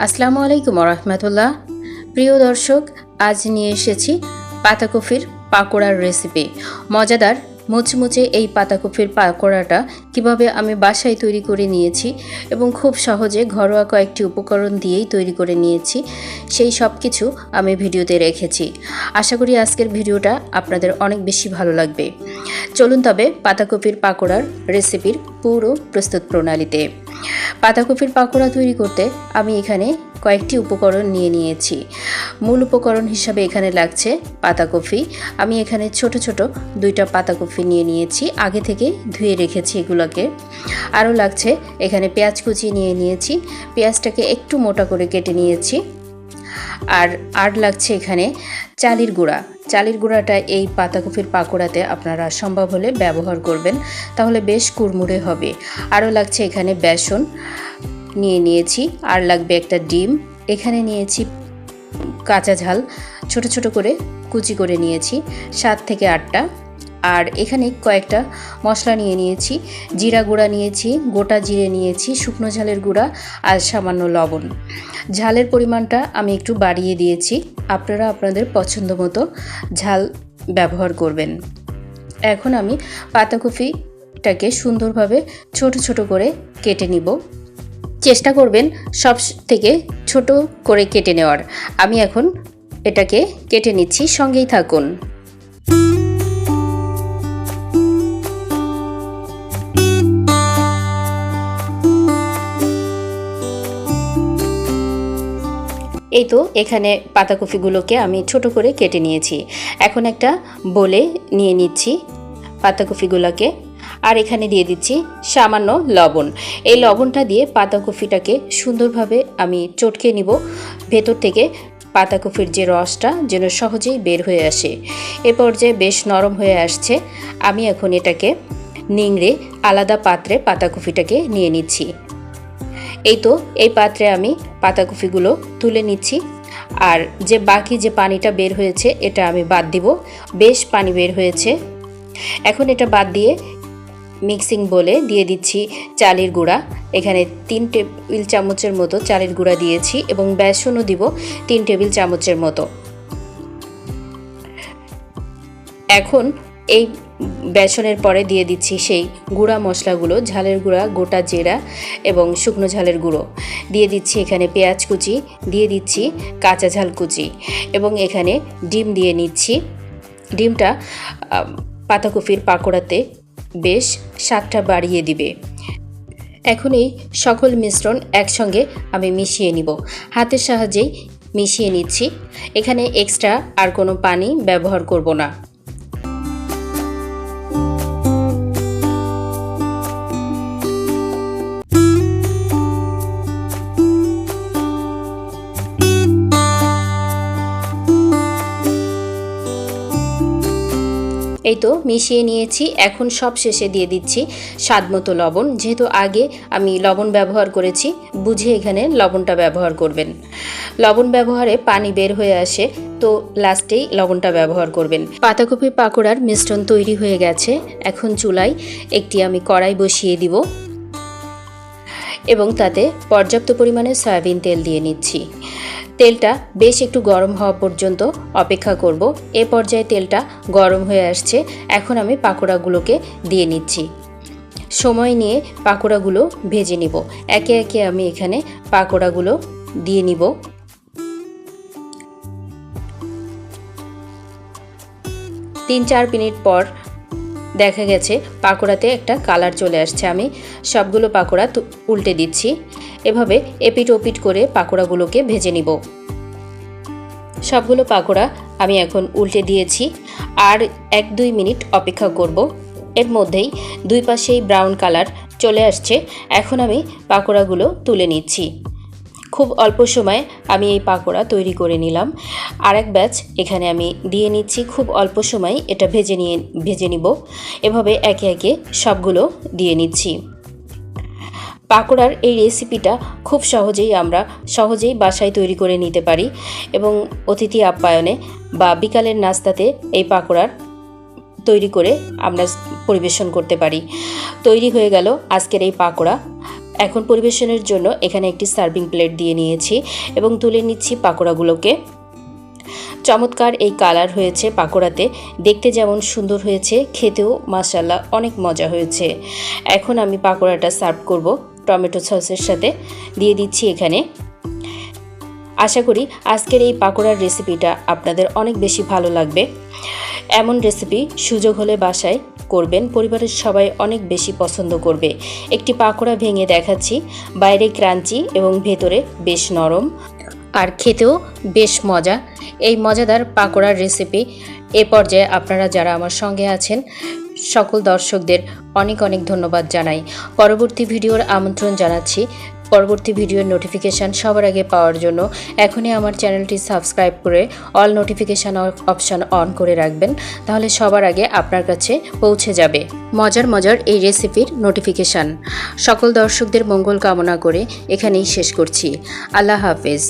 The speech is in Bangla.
আসসালামু আলাইকুম রাহমাতুল্লাহ। প্রিয় দর্শক, আজ নিয়ে এসেছি পাতাকপির পাকোড়ার রেসিপি। মজাদার মুচমুচে এই পাতাকপির পাকোড়াটা কিভাবে আমি বাসায় তৈরি করে নিয়েছি এবং খুব সহজে ঘরোয়া কয়েকটি উপকরণ দিয়েই তৈরি করে নিয়েছি, সেই সব কিছু আমি ভিডিওতে রেখেছি। আশা করি আজকের ভিডিওটা আপনাদের অনেক বেশি ভালো লাগবে। চলুন তবে পাতাকপির পাকোড়ার রেসিপির পুরো প্রস্তুত প্রণালীতে। পাতাকপির পাকোড়া তৈরি করতে আমি এখানে কয়েকটি উপকরণ নিয়ে নিয়েছি। মূল উপকরণ হিসাবে এখানে লাগছে পাতাকপি। আমি এখানে ছোট ছোট দুইটা পাতাকপি নিয়ে নিয়েছি, আগে থেকে ধুয়ে রেখেছি এগুলোকে। আরও লাগছে এখানে পেঁয়াজ কুচি নিয়ে নিয়েছি, পেঁয়াজটাকে একটু মোটা করে কেটে নিয়েছি। আর লাগছে এখানে চালের গুঁড়া। চালের গুঁড়াটা এই পাতাকপির পাকোড়াতে আপনারা সম্ভব হলে ব্যবহার করবেন, তাহলে বেশ কুড়মুড়ে হবে। আরও লাগছে এখানে বেসন নিয়ে নিয়েছি, আর লাগবে একটা ডিম। এখানে নিয়েছি কাঁচা ঝাল, ছোট ছোট করে কুচি করে নিয়েছি 7 থেকে 8টা। আর এখানে কয়েকটা মশলা নিয়ে নিয়েছি, জিরা গুঁড়া নিয়েছি, গোটা জিরে নিয়েছি, শুকনো ঝালের গুঁড়া আর সামান্য লবণ। ঝালের পরিমাণটা আমি একটু বাড়িয়ে দিয়েছি, আপনারা আপনাদের পছন্দ মতো ঝাল ব্যবহার করবেন। এখন আমি পাতাকপিটাকে সুন্দরভাবে ছোট ছোট করে কেটে নিব। চেষ্টা করবেন সব থেকে ছোট করে কেটে নেওয়ার। আমি এখন এটাকে কেটে নিচ্ছি, সঙ্গেই থাকুন। এই তো এখানে পাতাকপিগুলোকে আমি ছোট করে কেটে নিয়েছি। এখন একটা বলে নিয়ে নিচ্ছি পাতাকপিগুলোকে, আর এখানে দিয়ে দিচ্ছি সামান্য লবণ। এই লবণটা দিয়ে পাতাকপিটাকে সুন্দরভাবে আমি চটকে নিব, ভেতর থেকে পাতাকপির যে রসটা যেন সহজেই বের হয়ে আসে। এ পর্যায়ে বেশ নরম হয়ে আসছে। আমি এখন এটাকে নিংড়ে আলাদা পাত্রে পাতাকপিটাকে নিয়ে নিচ্ছি। এই তো এই পাত্রে আমি পাতাকপিগুলো তুলে নিচ্ছি, আর যে বাকি যে পানিটা বের হয়েছে এটা আমি বাদ দিব। বেশ পানি বের হয়েছে। এখন এটা বাদ দিয়ে মিক্সিং বলে দিয়ে দিচ্ছি চালের গুঁড়া। এখানে 3 টেবিল চামচের মতো চালের গুঁড়া দিয়েছি এবং বেসনও দিব 3 টেবিল চামচের মতো। এখন এই বেসনের পরে দিয়ে দিচ্ছি সেই গুঁড়া মশলাগুলো, ঝালের গুঁড়া, গোটা জিরা এবং শুকনো ঝালের গুঁড়ো। দিয়ে দিচ্ছি এখানে পেঁয়াজ কুচি, দিয়ে দিচ্ছি কাঁচা ঝাল কুচি এবং এখানে ডিম দিয়ে নিচ্ছি। ডিমটা পাতাকপির পাকোড়াতে বেশ স্বাদটা বাড়িয়ে দিবে। এখন এই সকল মিশ্রণ একসঙ্গে আমি মিশিয়ে নিব, হাতের সাহায্যেই মিশিয়ে নিচ্ছি। এখানে এক্সট্রা আর কোনো পানি ব্যবহার করব না। এই তো মিশিয়ে নিয়েছি। এখন সব শেষে দিয়ে দিচ্ছি স্বাদমতো লবণ। যেহেতু আগে আমি লবণ ব্যবহার করেছি, বুঝে এখানে লবণটা ব্যবহার করবেন। লবণ ব্যবহারে পানি বের হয়ে আসে, তো লাস্টেই লবণটা ব্যবহার করবেন। পাতাকপি পাকোড়ার মিশ্রণ তৈরি হয়ে গেছে। এখন চুলায় একটি আমি কড়াই বসিয়ে দিব এবং তাতে পর্যাপ্ত পরিমাণে সয়াবিন তেল দিয়ে নিচ্ছি। তেলটা বেশ একটু গরম হওয়া পর্যন্ত অপেক্ষা করব। এ পর্যায়ে তেলটা গরম হয়ে আসছে। এখন আমি পাকোড়াগুলোকে দিয়ে নিচ্ছি। সময় নিয়ে পাকোড়াগুলো ভেজে নিব। একে একে আমি এখানে পাকোড়াগুলো দিয়ে নিব। তিন চার মিনিট পর দেখা গেছে পাকোড়াতে একটা কালার চলে আসছে। আমি সবগুলো পাকোড়া উল্টে দিচ্ছি। এভাবে এপিট ওপিট করে পাকোড়াগুলোকে ভেজে নিব। সবগুলো পাকোড়া আমি এখন উল্টে দিয়েছি, আর 1-2 মিনিট অপেক্ষা করব। এর মধ্যেই দুই পাশেই ব্রাউন কালার চলে আসছে। এখন আমি পাকোড়াগুলো তুলে নিচ্ছি। খুব অল্প সময়ে আমি এই পাকোড়া তৈরি করে নিলাম। আরেক ব্যাচ এখানে আমি দিয়ে নিচ্ছি। খুব অল্প সময় এটা ভেজে নিব। এভাবে একে একে সবগুলো দিয়ে নিচ্ছি। পাকোড়ার এই রেসিপিটা খুব সহজেই বাসায় তৈরি করে নিতে পারি এবং অতিথি আপ্যায়নে বা বিকালের নাস্তাতে এই পাকোড়ার তৈরি করে আমরা পরিবেশন করতে পারি। তৈরি হয়ে গেল আজকের এই পাকোড়া। এখন পরিবেশনের জন্য এখানে একটি সার্ভিং প্লেট দিয়ে নিয়েছি এবং তুলে নিচ্ছি পাকোড়াগুলোকে। চমৎকার এই কালার হয়েছে পাকোড়াতে, দেখতে যেমন সুন্দর হয়েছে, খেতেও মাশাআল্লাহ অনেক মজা হয়েছে। এখন আমি পাকোড়াটা সার্ভ করব টমেটো সসের সাথে। দিয়ে দিচ্ছি এখানে। আশা করি আজকের এই পাকোড়ার রেসিপিটা আপনাদের অনেক বেশি ভালো লাগবে। এমন রেসিপি সুযোগ হলে বাসায় করবেন, পরিবারের সবাই অনেক বেশি পছন্দ করবে। একটি পাকোড়া ভেঙে দেখাচ্ছি, বাইরে ক্রাঞ্চি এবং ভেতরে বেশ নরম, আর খেতেও বেশ মজা। এই মজাদার পাকোড়ার রেসিপি এ পর্যায়ে আপনারা যারা আমার সঙ্গে আছেন সকল দর্শকদের অনেক অনেক ধন্যবাদ জানাই। পরবর্তী ভিডিওর আমন্ত্রণ জানাচ্ছি। পরবর্তী ভিডিওর নোটিফিকেশান সবার আগে পাওয়ার জন্য এখনই আমার চ্যানেলটি সাবস্ক্রাইব করে অল নোটিফিকেশান অপশান অন করে রাখবেন, তাহলে সবার আগে আপনার কাছে পৌঁছে যাবে মজার মজার এই রেসিপির নোটিফিকেশান। সকল দর্শকদের মঙ্গল কামনা করে এখানেই শেষ করছি। আল্লাহ হাফেজ।